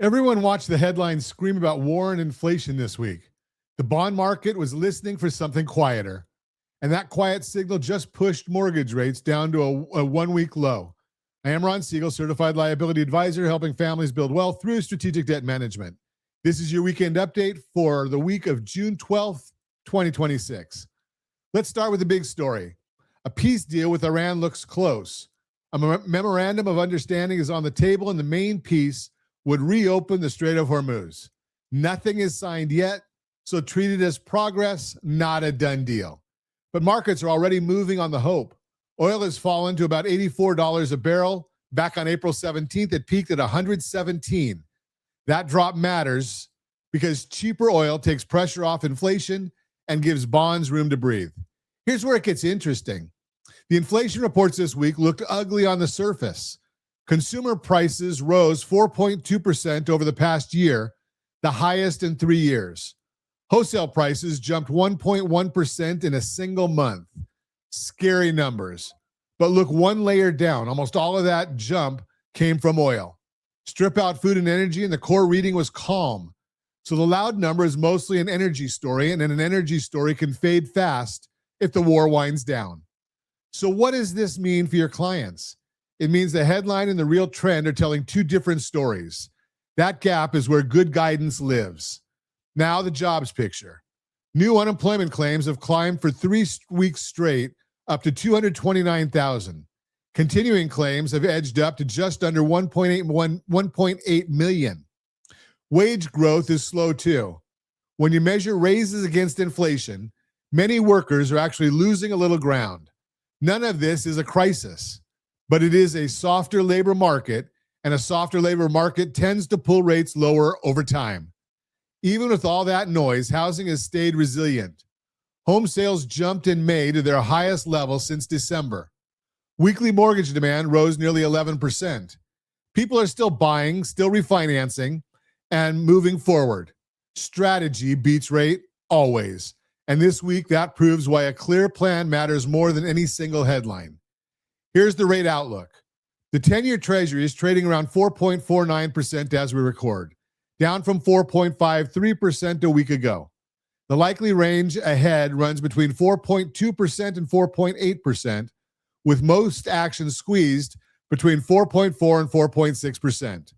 Everyone watched the headlines scream about war and inflation this week. The bond market was listening for something quieter, and that quiet signal just pushed mortgage rates down to a 1 week low. I am Ron Siegel, certified liability advisor, helping families build wealth through strategic debt management. This is your weekend update for the week of June 12th, 2026. Let's start with the big story. A peace deal with Iran looks close. A memorandum of understanding is on the table, and the main piece would reopen the Strait of Hormuz. Nothing is signed yet, so treat it as progress, not a done deal. But markets are already moving on the hope. Oil has fallen to about $84 a barrel. Back on April 17th, it peaked at $117. That drop matters because cheaper oil takes pressure off inflation and gives bonds room to breathe. Here's where it gets interesting. The inflation reports this week looked ugly on the surface. Consumer prices rose 4.2% over the past year, the highest in 3 years. Wholesale prices jumped 1.1% in a single month. Scary numbers. But look one layer down. Almost all of that jump came from oil. Strip out food and energy, and the core reading was calm. So the loud number is mostly an energy story, and an energy story can fade fast if the war winds down. So what does this mean for your clients? It means the headline and the real trend are telling two different stories. That gap is where good guidance lives. Now the jobs picture. New unemployment claims have climbed for 3 weeks straight, up to 229,000. Continuing claims have edged up to just under 1.8 million. Wage growth is slow too. When you measure raises against inflation, many workers are actually losing a little ground. None of this is a crisis, but it is a softer labor market, and a softer labor market tends to pull rates lower over time. Even with all that noise, housing has stayed resilient. Home sales jumped in May to their highest level since December. Weekly mortgage demand rose nearly 11%. People are still buying, still refinancing, and moving forward. Strategy beats rate always. And this week, that proves why a clear plan matters more than any single headline. Here's the rate outlook. The 10-year Treasury is trading around 4.49% as we record, down from 4.53% a week ago. The likely range ahead runs between 4.2% and 4.8%, with most actions squeezed between 4.4 and 4.6%.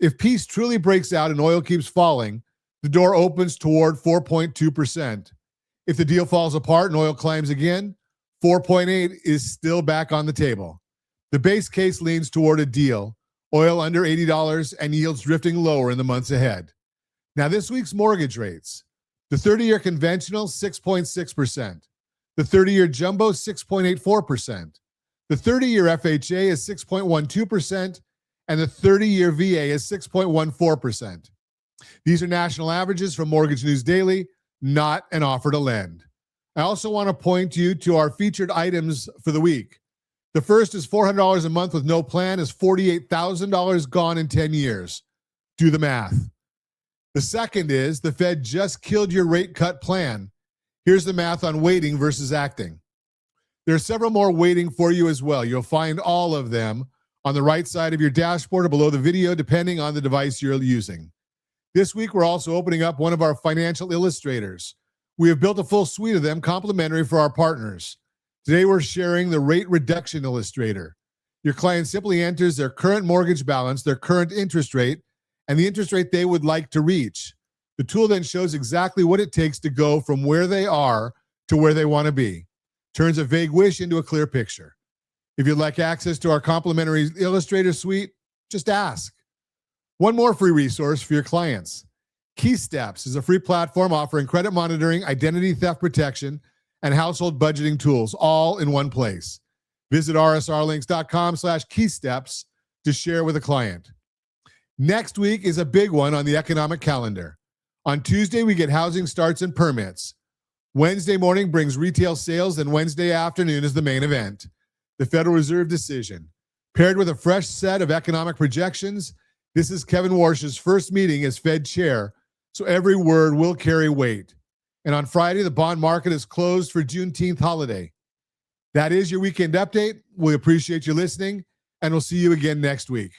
If peace truly breaks out and oil keeps falling, the door opens toward 4.2%. If the deal falls apart and oil climbs again, 4.8 is still back on the table. The base case leans toward a deal, oil under $80 and yields drifting lower in the months ahead. Now this week's mortgage rates. The 30-year conventional, 6.6%. The 30-year jumbo, 6.84%. The 30-year FHA is 6.12%, and the 30-year VA is 6.14%. These are national averages from Mortgage News Daily, not an offer to lend. I also want to point you to our featured items for the week. The first is $400 a month with no plan is $48,000 gone in 10 years. Do the math. The second is the Fed just killed your rate cut plan. Here's the math on waiting versus acting. There are several more waiting for you as well. You'll find all of them on the right side of your dashboard or below the video, depending on the device you're using. This week, we're also opening up one of our financial illustrators. We have built a full suite of them complimentary for our partners. Today, we're sharing the rate reduction illustrator. Your client simply enters their current mortgage balance, their current interest rate, and the interest rate they would like to reach. The tool then shows exactly what it takes to go from where they are to where they want to be. Turns a vague wish into a clear picture. If you'd like access to our complimentary illustrator suite, just ask. One more free resource for your clients. KeySteps is a free platform offering credit monitoring, identity theft protection, and household budgeting tools all in one place. Visit rsrlinks.com/keysteps to share with a client. Next week is a big one on the economic calendar. On Tuesday, we get housing starts and permits. Wednesday morning brings retail sales, and Wednesday afternoon is the main event, the Federal Reserve decision. Paired with a fresh set of economic projections, this is Kevin Warsh's first meeting as Fed chair, so every word will carry weight. And on Friday, the bond market is closed for Juneteenth holiday. That is your weekend update. We appreciate you listening, and we'll see you again next week.